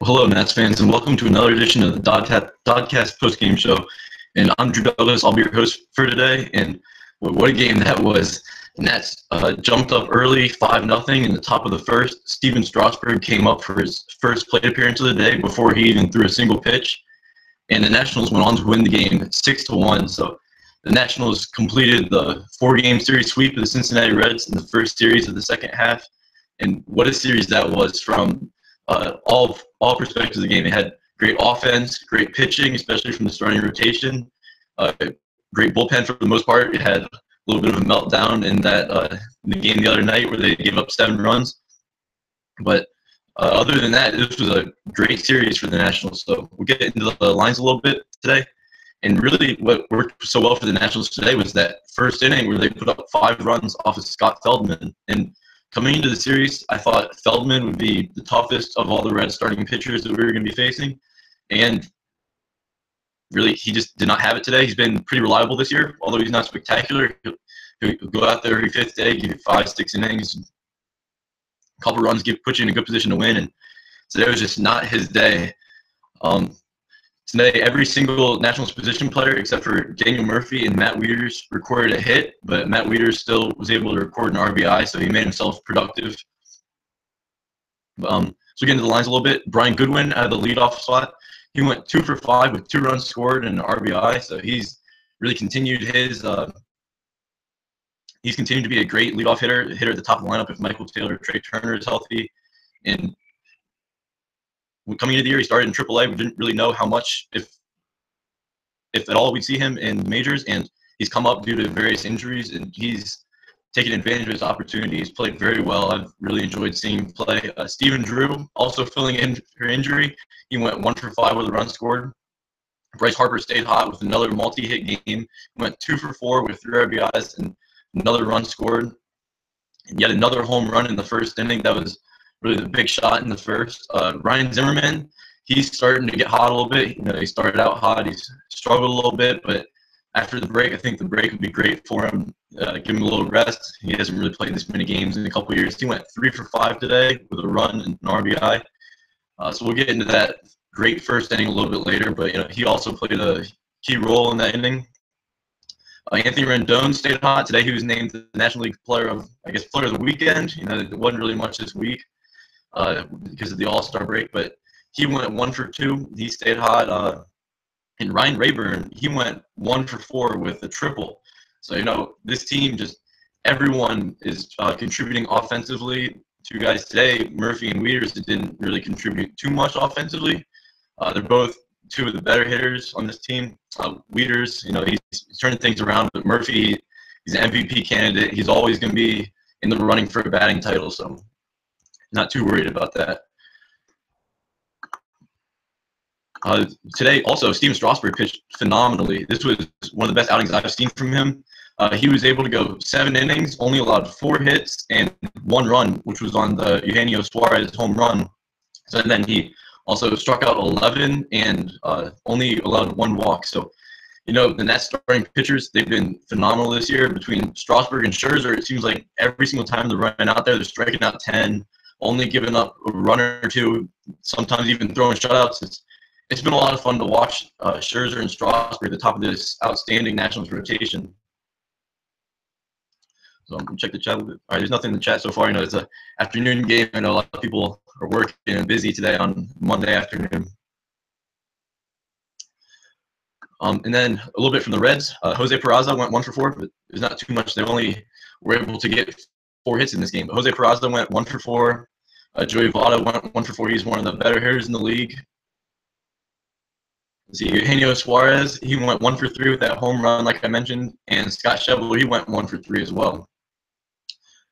Hello, Nats fans, and welcome to another edition of the DoDCast Postgame Show. And I'm Drew Douglas. I'll be your host for today. And what a game that was. Nats jumped up early, 5-0 in the top of the first. Steven Strasburg came up for his first plate appearance of the day before he even threw a single pitch. And the Nationals went on to win the game 6-1. So the Nationals completed the 4-game series sweep of the Cincinnati Reds in the first series of the second half. And what a series that was from all perspectives of the game. It had great offense, great pitching, especially from the starting rotation. Great bullpen for the most part. It had a little bit of a meltdown in the game the other night where they gave up 7 runs. But other than that, this was a great series for the Nationals. So we'll get into the lines a little bit today. And really what worked so well for the Nationals today was that first inning where they put up 5 runs off of Scott Feldman. And coming into the series, I thought Feldman would be the toughest of all the Reds starting pitchers that we were going to be facing. And really, he just did not have it today. He's been pretty reliable this year, although he's not spectacular. He'll go out there every 5th day, give you 5-6 innings, a couple runs, put you in a good position to win. And today was just not his day. Today, every single Nationals position player except for Daniel Murphy and Matt Wieters recorded a hit, but Matt Wieters still was able to record an RBI, so he made himself productive. So get into the lines a little bit. Brian Goodwin out of the leadoff slot, he went 2 for 5 with 2 runs scored and an RBI, so he's really continued his he's continued to be a great leadoff hitter at the top of the lineup if Michael Taylor or Trey Turner is healthy. And coming into the year, he started in AAA. We didn't really know how much, if at all, we'd see him in majors. And he's come up due to various injuries, and he's taken advantage of his opportunity. He's played very well. I've really enjoyed seeing him play. Stephen Drew, also filling in for injury. He went 1 for 5 with a run scored. Bryce Harper stayed hot with another multi-hit game. He went 2 for 4 with 3 RBIs and another run scored. And yet another home run in the first inning. That was really the big shot in the first. Ryan Zimmerman, he's starting to get hot a little bit. He started out hot. He's struggled a little bit, but after the break, I think the break would be great for him. Give him a little rest. He hasn't really played this many games in a couple of years. He went 3 for 5 today with a run and an RBI. So we'll get into that great first inning a little bit later, but he also played a key role in that inning. Anthony Rendon stayed hot today. He was named the National League Player of the Weekend. It wasn't really much this week because of the All-Star break, but he went 1 for 2. He stayed hot. And Ryan Rayburn, he went 1 for 4 with a triple. So, this team everyone is contributing offensively. 2 guys today, Murphy and Wieters, didn't really contribute too much offensively. They're both 2 of the better hitters on this team. Wieters, he's turning things around, but Murphy, he's an MVP candidate. He's always going to be in the running for a batting title, so not too worried about that. Today, also, Steven Strasburg pitched phenomenally. This was one of the best outings I've seen from him. He was able to go 7 innings, only allowed 4 hits and 1 run, which was on the Eugenio Suarez home run. So then he also struck out 11 and only allowed 1 walk. So, the Nats starting pitchers, they've been phenomenal this year. Between Strasburg and Scherzer, it seems like every single time they're running out there, they're striking out 10, only giving up a run or 2, sometimes even throwing shutouts. It's been a lot of fun to watch Scherzer and Strasburg at the top of this outstanding Nationals rotation. So I'm going to check the chat a little bit. All right, there's nothing in the chat so far. It's an afternoon game. I know a lot of people are working and busy today on Monday afternoon. And then a little bit from the Reds. Jose Peraza went 1 for 4, but there's not too much. They only were able to get 4 hits in this game. But Jose Peraza went 1 for 4. Joey Votto went 1 for 4. He's one of the better hitters in the league. Let's see, Eugenio Suarez, he went 1 for 3 with that home run, like I mentioned, and Scott Schebel, he went 1 for 3 as well.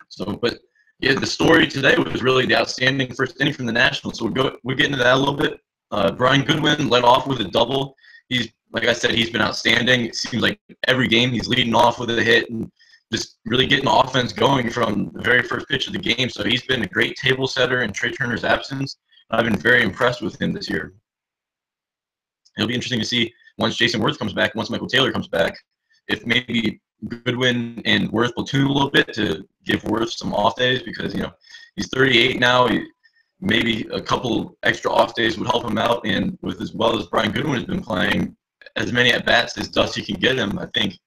So, but yeah, the story today was really the outstanding first inning from the Nationals. So we'll get into that a little bit. Brian Goodwin led off with a double. Like I said, he's been outstanding. It seems like every game he's leading off with a hit and just really getting the offense going from the very first pitch of the game. So he's been a great table setter in Trey Turner's absence. I've been very impressed with him this year. It'll be interesting to see once Jason Worth comes back, once Michael Taylor comes back, if maybe Goodwin and Worth platoon a little bit to give Worth some off days because, he's 38 now. maybe a couple extra off days would help him out. And with as well as Brian Goodwin has been playing, as many at bats as Dusty can get him, I think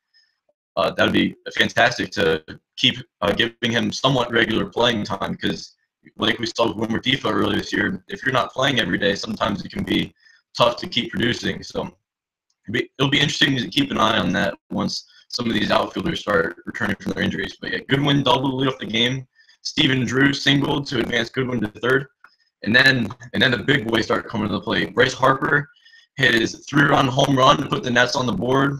that would be fantastic to keep giving him somewhat regular playing time. Because, like we saw with Wilmer Difo earlier this year, if you're not playing every day, sometimes it can be tough to keep producing. So it'll be interesting to keep an eye on that once some of these outfielders start returning from their injuries. But yeah, Goodwin doubled to lead off the game. Stephen Drew singled to advance Goodwin to third. And then the big boys start coming to the plate. Bryce Harper hit his 3-run home run to put the Nats on the board.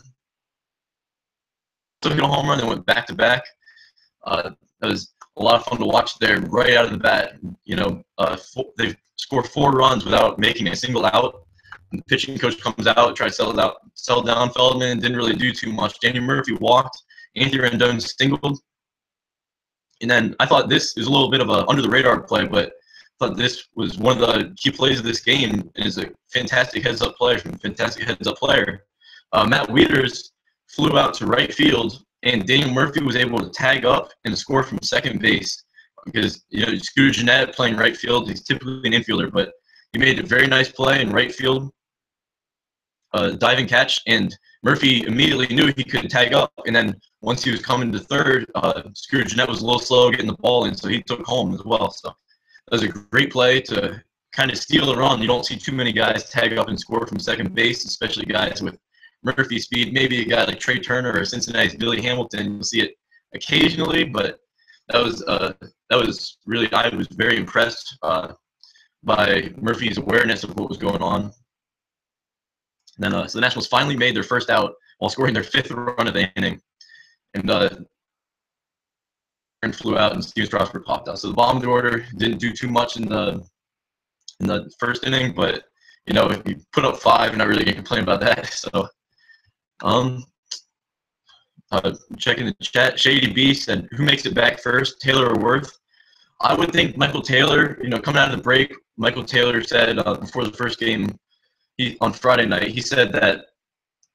Took a home run and went back to back. That was a lot of fun to watch there right out of the bat. They scored 4 runs without making a single out. The pitching coach comes out, tried to sell down Feldman, didn't really do too much. Danny Murphy walked. Anthony Rendon singled. And then I thought this is a little bit of a under-the-radar play, but I thought this was one of the key plays of this game, and is a fantastic heads-up player from a fantastic heads-up player. Matt Wieters flew out to right field, and Daniel Murphy was able to tag up and score from second base because, Scooter Gennett playing right field, he's typically an infielder, but he made a very nice play in right field, diving catch, and Murphy immediately knew he could tag up, and then once he was coming to third, Scooter Gennett was a little slow getting the ball in, so he took home as well. So that was a great play to kind of steal a run. You don't see too many guys tag up and score from second base, especially guys with Murphy speed. Maybe a guy like Trey Turner or Cincinnati's Billy Hamilton, you'll see it occasionally, but that was really, I was very impressed by Murphy's awareness of what was going on. And then, so the Nationals finally made their first out while scoring their 5th run of the inning, and flew out, and Steven Strasburg popped out. So the bottom of the order didn't do too much in the first inning, but if you put up 5, you're not really gonna complain about that. So, checking the chat, Shady B said, "Who makes it back first, Taylor or Worth?" I would think Michael Taylor. Coming out of the break, Michael Taylor said before the first game, on Friday night, he said that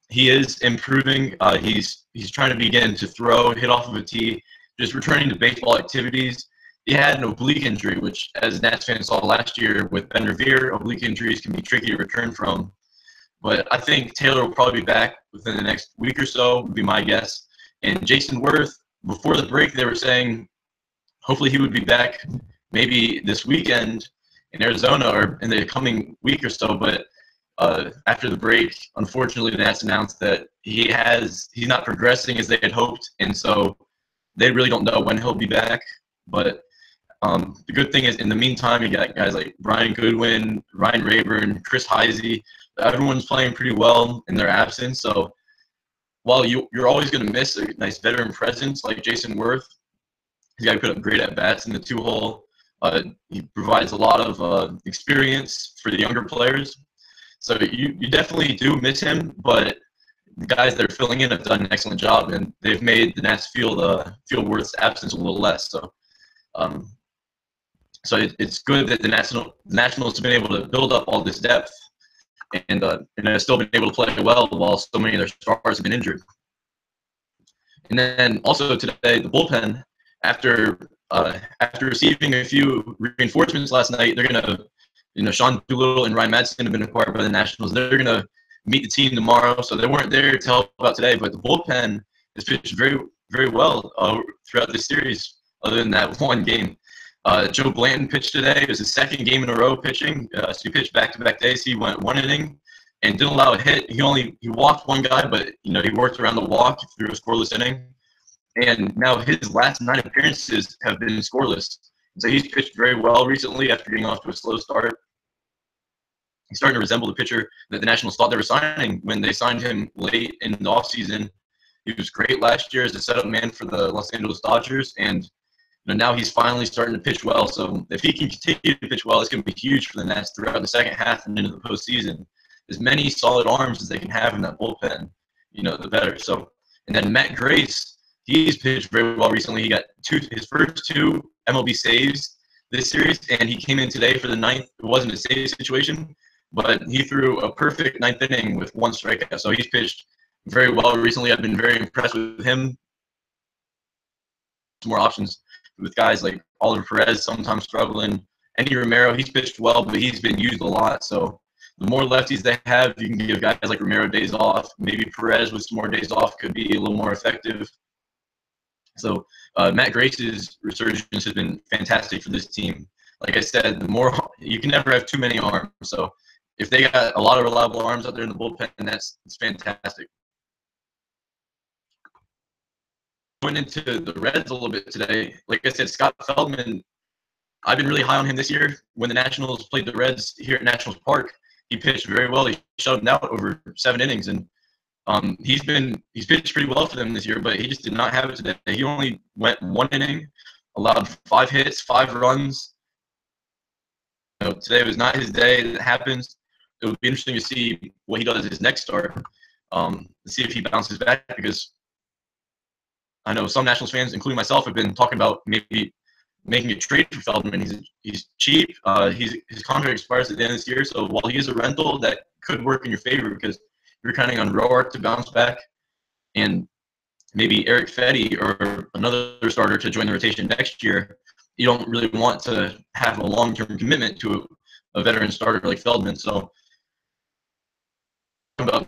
he is improving. He's trying to begin to throw, hit off of a tee, just returning to baseball activities. He had an oblique injury, which, as Nats fans saw last year with Ben Revere, oblique injuries can be tricky to return from. But I think Taylor will probably be back within the next week or so, would be my guess. And Jason Worth, before the break, they were saying hopefully he would be back maybe this weekend in Arizona or in the coming week or so. But after the break, unfortunately, the Nats announced that he's not progressing as they had hoped, and so they really don't know when he'll be back. But the good thing is, in the meantime, you got guys like Brian Goodwin, Ryan Rayburn, Chris Heisey. Everyone's playing pretty well in their absence. So while you're always going to miss a nice veteran presence like Jason Worth, he's got to put up great at-bats in the 2-hole. He provides a lot of experience for the younger players. So you definitely do miss him, but the guys that are filling in have done an excellent job, and they've made the Nats feel Worth's absence a little less. So, it's good that the Nationals have been able to build up all this depth, and have still been able to play well while so many of their stars have been injured. And then also today, the bullpen, after receiving a few reinforcements last night, they're gonna. Sean Doolittle and Ryan Madsen have been acquired by the Nationals. They're going to meet the team tomorrow, so they weren't there to help out today. But the bullpen has pitched very, very well throughout this series, other than that one game. Joe Blanton pitched today. It was his 2nd game in a row pitching. So he pitched back-to-back days. He went 1 inning and didn't allow a hit. He walked 1 guy, but he worked around the walk through a scoreless inning. And now his last 9 appearances have been scoreless. So he's pitched very well recently after getting off to a slow start. He's starting to resemble the pitcher that the Nationals thought they were signing when they signed him late in the offseason. He was great last year as a setup man for the Los Angeles Dodgers, and now he's finally starting to pitch well. So if he can continue to pitch well, it's going to be huge for the Nats throughout the second half and into the postseason. As many solid arms as they can have in that bullpen, the better. So, and then Matt Grace, he's pitched very well recently. He got his first 2 MLB saves this series, and he came in today for the 9th. It wasn't a save situation, but he threw a perfect 9th inning with 1 strikeout. So he's pitched very well recently. I've been very impressed with him. More options with guys like Oliver Perez, sometimes struggling, Andy Romero, he's pitched well, but he's been used a lot. So the more lefties they have, you can give guys like Romero days off. Maybe Perez with some more days off could be a little more effective. So Matt Grace's resurgence has been fantastic for this team. Like I said, the more you can never have too many arms. So if they got a lot of reliable arms out there in the bullpen, it's fantastic. Going into the Reds a little bit today, like I said, Scott Feldman, I've been really high on him this year. When the Nationals played the Reds here at Nationals Park, he pitched very well. He shut them out over 7 innings, and he's pitched pretty well for them this year, but he just did not have it today. He only went 1 inning, allowed 5 hits, 5 runs. Today was not his day. That happens. It would be interesting to see what he does his next start, to see if he bounces back, because I know some Nationals fans, including myself, have been talking about maybe making a trade for Feldman. He's cheap. His contract expires at the end of this year, so while he is a rental, that could work in your favor because you're counting on Roark to bounce back, and maybe Eric Fetty or another starter to join the rotation next year. You don't really want to have a long-term commitment to a veteran starter like Feldman. So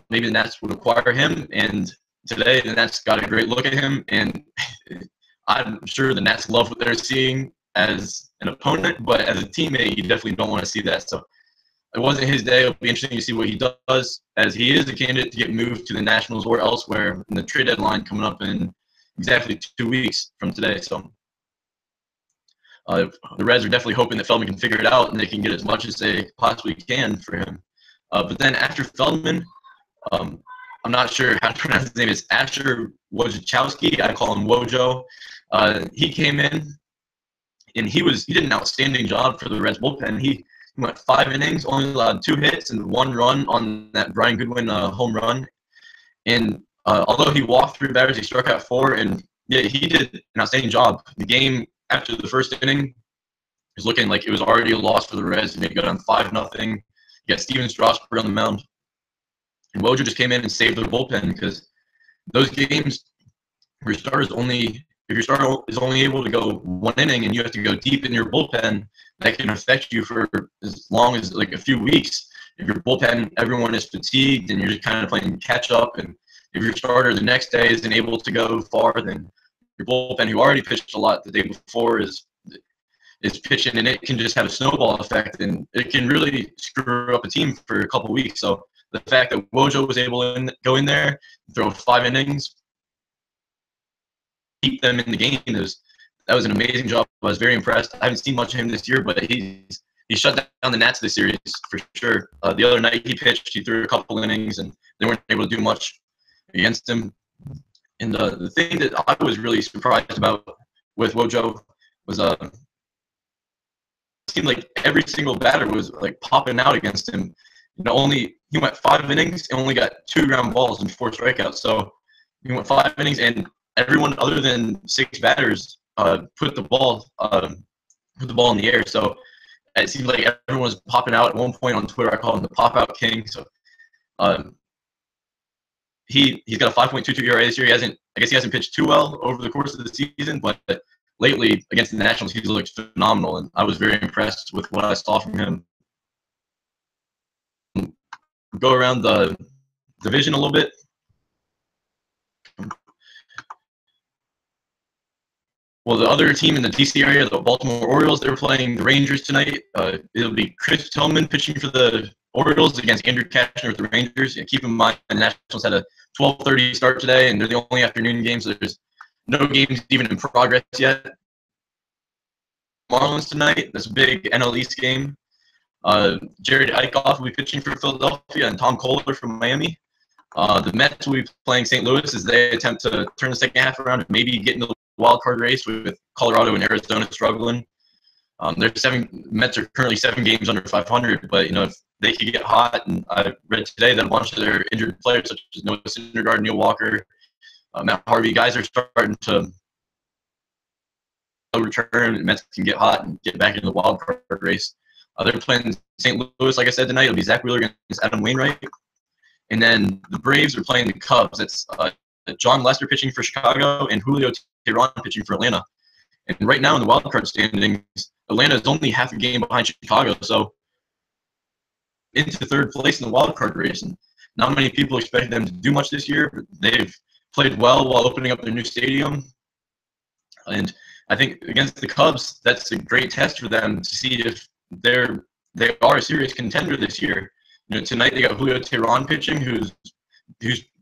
maybe the Nats would acquire him, and today the Nats got a great look at him, and I'm sure the Nats love what they're seeing as an opponent, but as a teammate, you definitely don't want to see that. So it wasn't his day. It'll be interesting to see what he does, as he is a candidate to get moved to the Nationals or elsewhere in the trade deadline coming up in exactly 2 weeks from today. So the Reds are definitely hoping that Feldman can figure it out and they can get as much as they possibly can for him. But then after Feldman, I'm not sure how to pronounce his name. It's Asher Wojciechowski. I call him Wojo. He came in, and he did an outstanding job for the Reds bullpen. He went 5 innings, only allowed 2 hits and 1 run on that Brian Goodwin home run. And although he walked 3 batters, he struck out 4, and yeah, he did an outstanding job. The game after the first inning was looking like it was already a loss for the Reds, and they got on 5-0. You got Steven Strasburg on the mound, and Wojo just came in and saved their bullpen, because those games where if your starter is only able to go 1 inning and you have to go deep in your bullpen, that can affect you for as long as like a few weeks. If your bullpen, everyone is fatigued and you're just kind of playing catch up, and if your starter the next day isn't able to go far, then your bullpen, who already pitched a lot the day before, is pitching, and it can just have a snowball effect, and it can really screw up a team for a couple weeks. So the fact that Wojo was able to go in there, throw 5 innings, keep them in the game, that was an amazing job. I was very impressed. I haven't seen much of him this year, but he shut down the Nats this series for sure. The other night he pitched, he threw a couple innings, and they weren't able to do much against him. And the thing that I was really surprised about with Wojo was it seemed like every single batter was like popping out against him. He went 5 innings and only got 2 ground balls and 4 strikeouts. So he went 5 innings, and everyone other than 6 batters put the ball in the air. So it seemed like everyone was popping out. At one point on Twitter, I called him the pop out king. So he's got a 5.22 ERA this year. I guess he hasn't pitched too well over the course of the season, but lately against the Nationals, he's looked phenomenal, and I was very impressed with what I saw from him. Go around the division a little bit. Well, the other team in the DC area, the Baltimore Orioles, they're playing the Rangers tonight. It'll be Chris Tillman pitching for the Orioles against Andrew Cashner with the Rangers. And keep in mind, the Nationals had a 12:30 start today, and they're the only afternoon game, so there's no games even in progress yet. Marlins tonight, this big NL East game. Jared Eichhoff will be pitching for Philadelphia, and Tom Kohler from Miami. The Mets will be playing St. Louis as they attempt to turn the second half around and maybe get into the wild card race with Colorado and Arizona struggling. Mets are currently 7 games under 500, but if they could get hot, and I read today that a bunch of their injured players, such as Noah Syndergaard, Neil Walker, Matt Harvey, guys are starting to return. The Mets can get hot and get back into the wild card race. They're playing St. Louis, like I said, tonight. It'll be Zach Wheeler against Adam Wainwright. And then the Braves are playing the Cubs. It's John Lester pitching for Chicago and Julio Teheran pitching for Atlanta. And right now in the wild card standings, Atlanta is only half a game behind Chicago, so into third place in the wild card race. And not many people expected them to do much this year, but they've played well while opening up their new stadium. And I think against the Cubs, that's a great test for them to see if they are a serious contender this year. Tonight they got Julio Teheran pitching, who's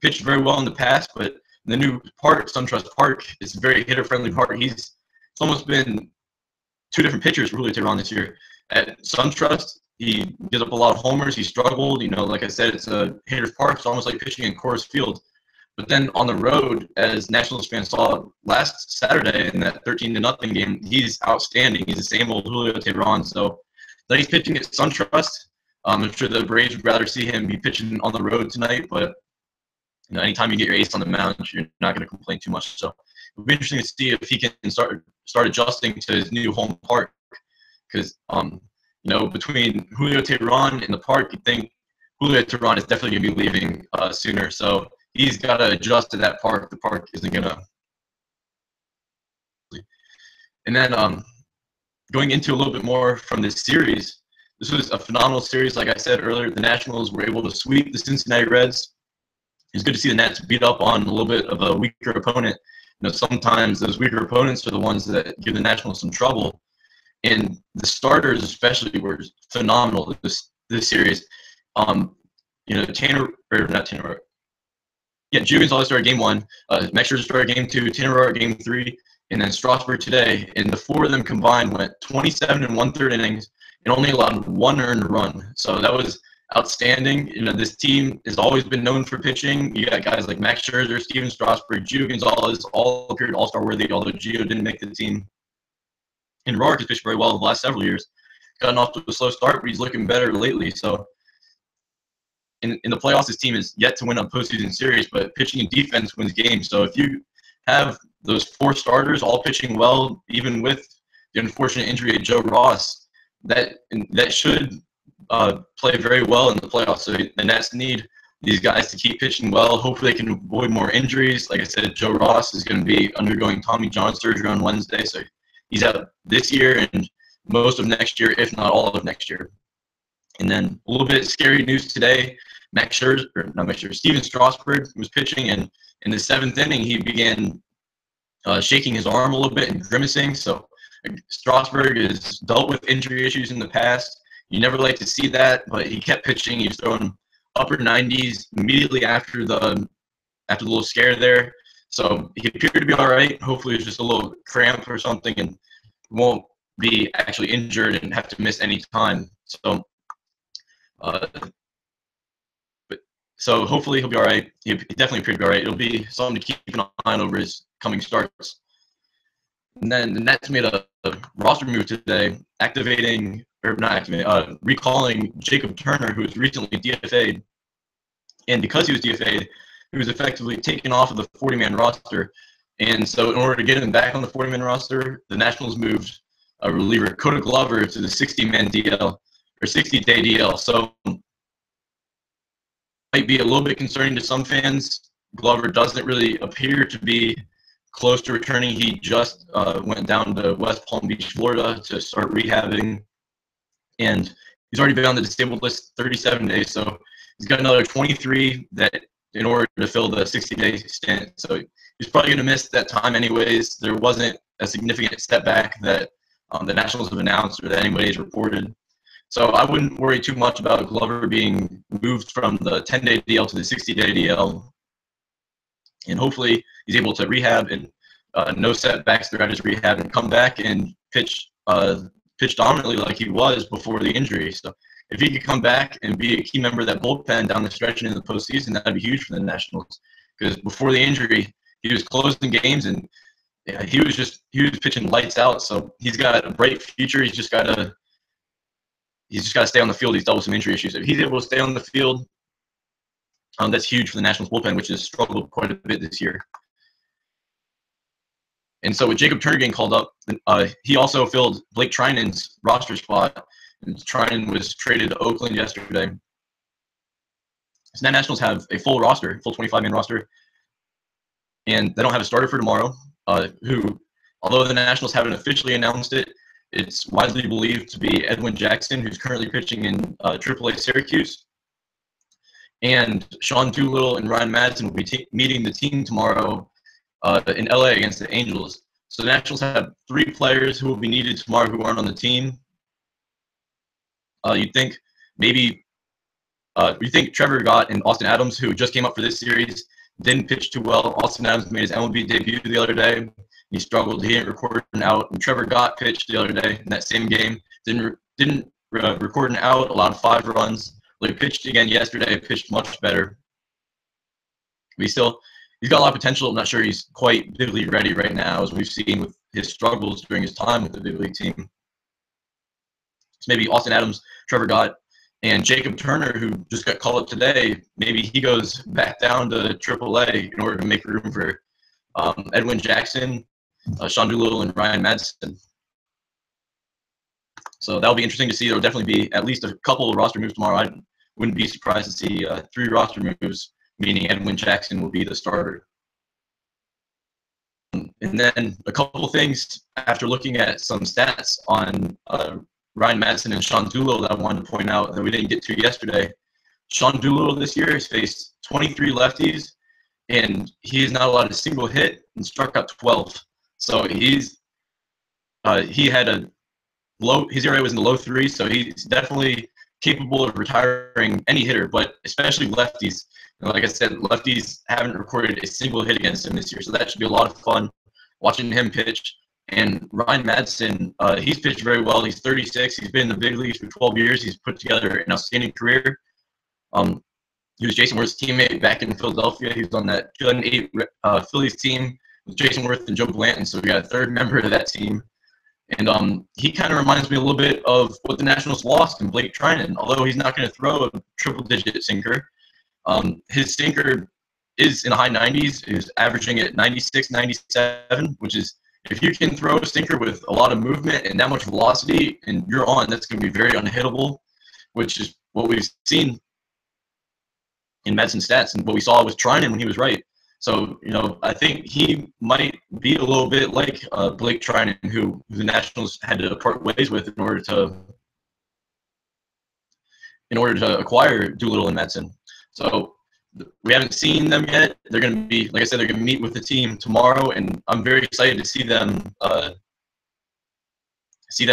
pitched very well in the past, but the new park, SunTrust Park, is a very hitter-friendly park. It's almost been two different pitchers for Julio Teheran this year. At SunTrust, he gives up a lot of homers. He struggled. Like I said, it's a hitter's park. It's almost like pitching in Coors Field. But then on the road, as Nationals fans saw last Saturday in that 13-0 game, he's outstanding. He's the same old Julio Teheran. So that he's pitching at SunTrust. I'm sure the Braves would rather see him be pitching on the road tonight. But anytime you get your ace on the mound, you're not going to complain too much. So it'll be interesting to see if he can start adjusting to his new home park. Because between Julio Teheran and the park, you think Julio Teheran is definitely going to be leaving sooner. So he's got to adjust to that park. The park isn't going to. And then going into a little bit more from this series, this was a phenomenal series. Like I said earlier, the Nationals were able to sweep the Cincinnati Reds. It's good to see the Nats beat up on a little bit of a weaker opponent. Sometimes those weaker opponents are the ones that give the Nationals some trouble. And the starters especially were phenomenal this series. Jugans always started game 1. Max Scherzer started game 2. Tanner Roark game 3. And then Strasburg today. And the 4 of them combined went 27 and 1/3 innings and only allowed 1 earned run. So that was outstanding. This team has always been known for pitching. You got guys like Max Scherzer, Steven Strasburg, Jugans, all appeared all-star worthy, although Gio didn't make the team. And Roark has pitched very well the last several years. Gotten off to a slow start, but he's looking better lately. So in the playoffs, this team is yet to win a postseason series, but pitching and defense wins games. So if you have those 4 starters all pitching well, even with the unfortunate injury of Joe Ross, that should play very well in the playoffs. So the Nats need these guys to keep pitching well. Hopefully they can avoid more injuries. Like I said, Joe Ross is going to be undergoing Tommy John surgery on Wednesday, so he's out this year and most of next year, if not all of next year. And then a little bit scary news today. Steven Strasburg was pitching, and in the 7th inning, he began shaking his arm a little bit and grimacing. So Strasburg has dealt with injury issues in the past. You never like to see that, but he kept pitching. He was throwing upper 90s immediately after the little scare there. So he appeared to be all right. Hopefully it's just a little cramp or something and won't be actually injured and have to miss any time. So hopefully he'll be all right. He definitely appeared to be all right. It'll be something to keep an eye on over his coming starts. And then the Nets made a roster move today, recalling Jacob Turner, who was recently DFA'd. And because he was DFA'd, he was effectively taken off of the 40-man roster. And so in order to get him back on the 40-man roster, the Nationals moved reliever Coda Glover to the 60-man DL, or 60-day DL. So might be a little bit concerning to some fans. Glover doesn't really appear to be close to returning. He just went down to West Palm Beach, Florida to start rehabbing. And he's already been on the disabled list 37 days. So he's got another 23 that in order to fill the 60-day stint. So he's probably going to miss that time anyways. There wasn't a significant setback that the Nationals have announced or that anybody's reported. So I wouldn't worry too much about Glover being moved from the 10-day DL to the 60-day DL. And hopefully he's able to rehab and no setbacks throughout his rehab and come back and pitch dominantly like he was before the injury. So if he could come back and be a key member of that bullpen down the stretch into the postseason, that'd be huge for the Nationals. Because before the injury, he was closing games and he was pitching lights out. So he's got a bright future. He's just got to stay on the field. He's dealt with some injury issues. If he's able to stay on the field, that's huge for the Nationals bullpen, which has struggled quite a bit this year. And so with Jacob Turner getting called up, he also filled Blake Trinan's roster spot. And Trinan was traded to Oakland yesterday. So now Nationals have a full 25-man roster. And they don't have a starter for tomorrow, who Although the Nationals haven't officially announced it, it's widely believed to be Edwin Jackson, who's currently pitching in AAA Syracuse. And Sean Doolittle and Ryan Madsen will be meeting the team tomorrow in LA against the Angels. So the Nationals have 3 players who will be needed tomorrow who aren't on the team. You'd think maybe you think Trevor Gott and Austin Adams, who just came up for this series, didn't pitch too well. Austin Adams made his MLB debut the other day. He struggled. He didn't record an out. And Trevor Gott pitched the other day in that same game. Didn't record an out. Allowed 5 runs. Well, he pitched again yesterday. Pitched much better. But he's got a lot of potential. I'm not sure he's quite big league ready right now, as we've seen with his struggles during his time with the big league team. So maybe Austin Adams, Trevor Gott, and Jacob Turner, who just got called up today, maybe he goes back down to AAA in order to make room for Edwin Jackson, Sean Doolittle, and Ryan Madsen. So that'll be interesting to see. There will definitely be at least a couple of roster moves tomorrow. I wouldn't be surprised to see 3 roster moves, meaning Edwin Jackson will be the starter. And then a couple of things after looking at some stats on Ryan Madsen and Sean Doolittle that I wanted to point out that we didn't get to yesterday. Sean Doolittle this year has faced 23 lefties, and he has not allowed a single hit and struck out 12. So he had his ERA was in the low 3s, so he's definitely capable of retiring any hitter, but especially lefties. Like I said, lefties haven't recorded a single hit against him this year, so that should be a lot of fun watching him pitch. And Ryan Madsen, he's pitched very well. He's 36. He's been in the big leagues for 12 years. He's put together an outstanding career. He was Jason Worth's teammate back in Philadelphia. He was on that 2008 Phillies team with Jason Worth and Joe Blanton. So we got a 3rd member of that team. And he kind of reminds me a little bit of what the Nationals lost in Blake Trinan. Although he's not going to throw a triple-digit sinker, his sinker is in the high 90s. Is averaging at 96, 97, which is, if you can throw a sinker with a lot of movement and that much velocity and you're on, that's going to be very unhittable, which is what we've seen in Madsen's stats and what we saw with Trinan when he was right. So, I think he might be a little bit like Blake Trinan, who the Nationals had to part ways with in order to acquire Doolittle and Madsen. So we haven't seen them yet. They're going to be, like I said, they're going to meet with the team tomorrow, and I'm very excited to see them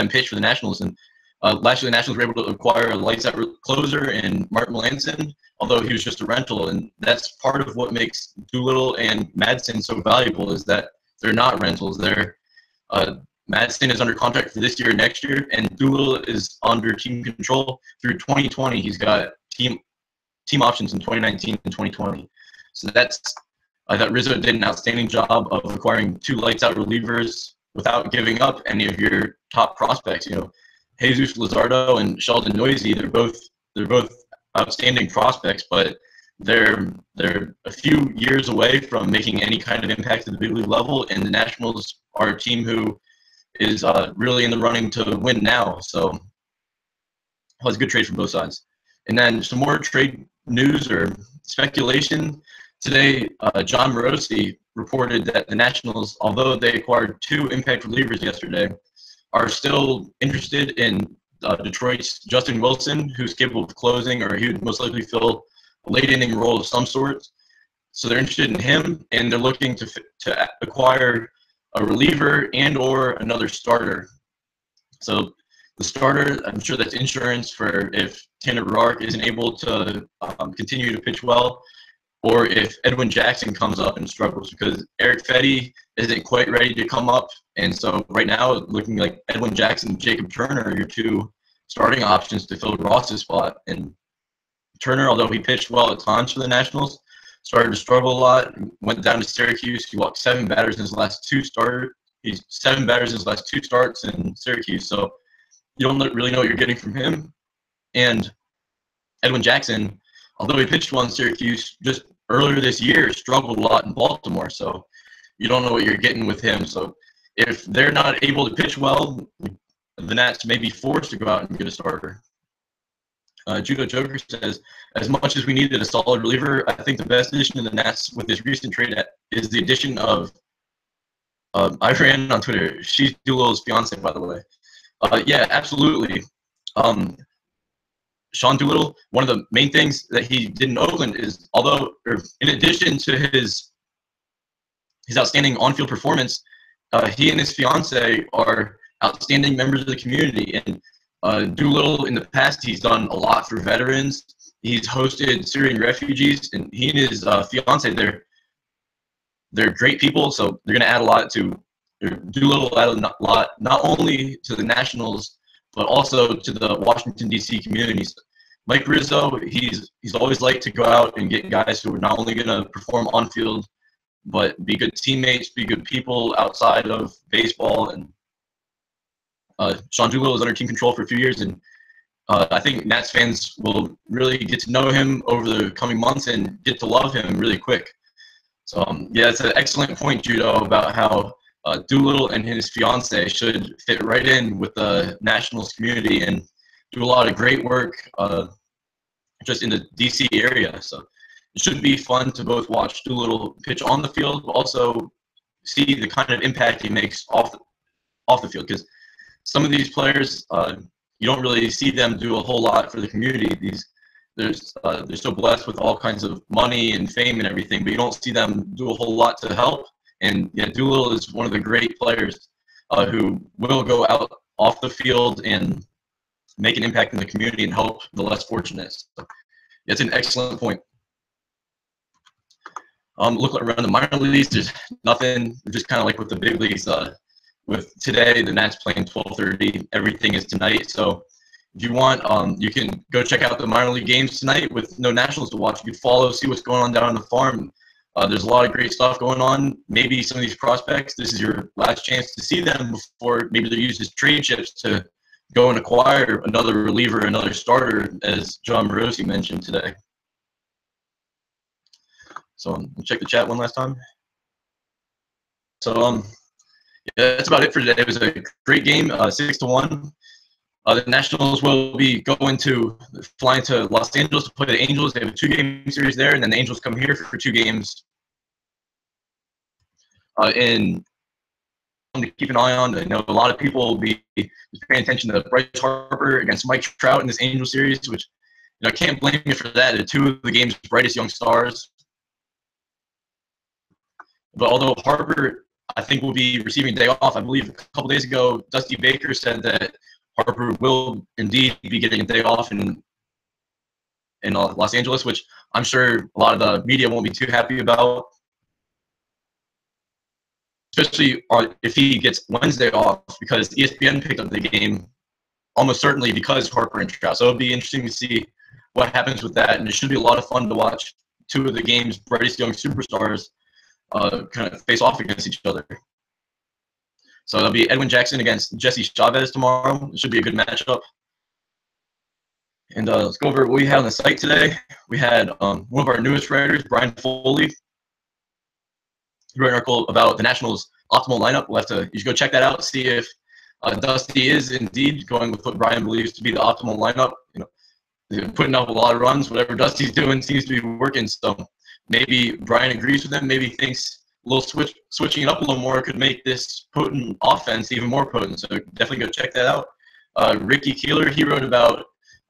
pitch for the Nationals. And last year, the Nationals were able to acquire a lights-out closer in Mark Melanson, although he was just a rental. And that's part of what makes Doolittle and Madsen so valuable, is that they're not rentals. Madsen is under contract for this year and next year, and Doolittle is under team control through 2020. He's got team options in 2019 and 2020. So I thought Rizzo did an outstanding job of acquiring 2 lights-out relievers without giving up any of your top prospects. Jesus Luzardo and Sheldon Noisy, they're both outstanding prospects, but they're a few years away from making any kind of impact at the big league level, and the Nationals are a team who is really in the running to win now. So it was a good trade from both sides. And then some more trade news or speculation. Today, John Morosi reported that the Nationals, although they acquired 2 impact relievers yesterday, are still interested in Detroit's Justin Wilson, who's capable of closing, or he would most likely fill a late inning role of some sort. So they're interested in him, and they're looking to acquire a reliever and or another starter. So the starter, I'm sure that's insurance for if Tanner Roark isn't able to continue to pitch well, or if Edwin Jackson comes up and struggles, because Eric Fetty isn't quite ready to come up. And so right now, looking like Edwin Jackson and Jacob Turner are your 2 starting options to fill Ross's spot. And Turner, although he pitched well at times for the Nationals, started to struggle a lot, went down to Syracuse. He walked 7 batters in his last 2 starts. He's 7 batters in his last 2 starts in Syracuse. So you don't really know what you're getting from him. And Edwin Jackson, although he pitched well in Syracuse, just earlier this year struggled a lot in Baltimore. So you don't know what you're getting with him. So if they're not able to pitch well, the Nats may be forced to go out and get a starter. Judo Joker says, as much as we needed a solid reliever, I think the best addition to the Nats with this recent trade is the addition of I ran on Twitter. She's Doolittle's fiance, by the way. Yeah, absolutely. Sean Doolittle, one of the main things that he did in Oakland is, in addition to his outstanding on-field performance, he and his fiance are outstanding members of the community. And Doolittle, in the past, he's done a lot for veterans. He's hosted Syrian refugees, and he and his fiance, they're great people. So they're going to add a lot to Doolittle. Added a lot, not only to the Nationals, but also to the Washington D.C. communities. Mike Rizzo, he's always liked to go out and get guys who are not only going to perform on field, but be good teammates, be good people outside of baseball. And Sean Doolittle was under team control for a few years, and I think Nats fans will really get to know him over the coming months and get to love him really quick. So yeah, it's an excellent point, Judo, about how Doolittle and his fiance should fit right in with the Nationals community and do a lot of great work just in the DC area. So it should be fun to both watch Doolittle pitch on the field, but also see the kind of impact he makes off the field. Because some of these players, you don't really see them do a whole lot for the community. They're so blessed with all kinds of money and fame and everything, but you don't see them do a whole lot to help. And yeah, Doolittle is one of the great players who will go out off the field and make an impact in the community and help the less fortunate. So it's an excellent point. Look around the minor leagues, there's nothing, just kind of like with the big leagues. With today, the Nats playing 12:30, everything is tonight. So if you want, you can go check out the minor league games tonight with no Nationals to watch. You can follow, see what's going on down on the farm. There's a lot of great stuff going on. Maybe some of these prospects, this is your last chance to see them before maybe they're used as trade chips to go and acquire another reliever, another starter, as John Morosi mentioned today. So check the chat one last time. So yeah, that's about it for today. It was a great game, 6-1. The Nationals will be flying to Los Angeles to play the Angels. They have a 2-game series there, and then the Angels come here for 2 games. And to keep an eye on, I know a lot of people will be paying attention to Bryce Harper against Mike Trout in this Angel series, which I can't blame you for that. They're 2 of the game's brightest young stars. But although Harper, I think, will be receiving a day off, I believe a couple days ago, Dusty Baker said that Harper will indeed be getting a day off in Los Angeles, which I'm sure a lot of the media won't be too happy about, especially if he gets Wednesday off, because ESPN picked up the game almost certainly because Harper and Trout. So it'll be interesting to see what happens with that, and it should be a lot of fun to watch 2 of the game's brightest young superstars kind of face off against each other. So that'll be Edwin Jackson against Jesse Chavez tomorrow. It should be a good matchup. And let's go over what we had on the site today. We had one of our newest writers, Brian Foley. He wrote an article about the Nationals' optimal lineup. You should go check that out, see if Dusty is indeed going with what Brian believes to be the optimal lineup. They're putting up a lot of runs. Whatever Dusty's doing seems to be working. So maybe Brian agrees with him. Maybe thinks a little switching it up a little more could make this potent offense even more potent. So definitely go check that out. Ricky Keeler, he wrote about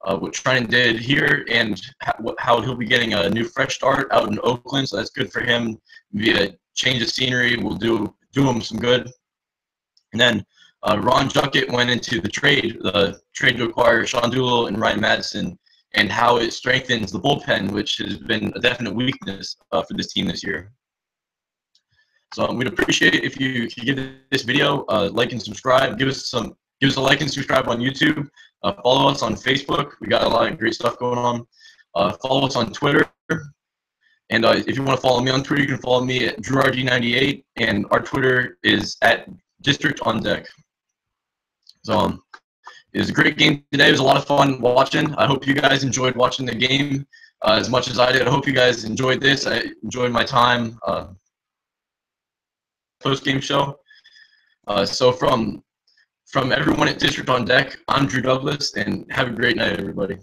what Trinan did here and how he'll be getting a new fresh start out in Oakland. So that's good for him. Maybe a change of scenery will do him some good. And then Ron Juckett went into the trade to acquire Sean Doolittle and Ryan Madison, and how it strengthens the bullpen, which has been a definite weakness for this team this year. So we'd appreciate it if you could give this video a like and subscribe. Give us a like and subscribe on YouTube. Follow us on Facebook. We got a lot of great stuff going on. Follow us on Twitter. And if you want to follow me on Twitter, you can follow me at DrewRG98, and our Twitter is at DistrictOnDeck. So it was a great game today. It was a lot of fun watching. I hope you guys enjoyed watching the game as much as I did. I hope you guys enjoyed this. I enjoyed my time post-game show. So from everyone at District on Deck, I'm Drew Douglas, and have a great night, everybody.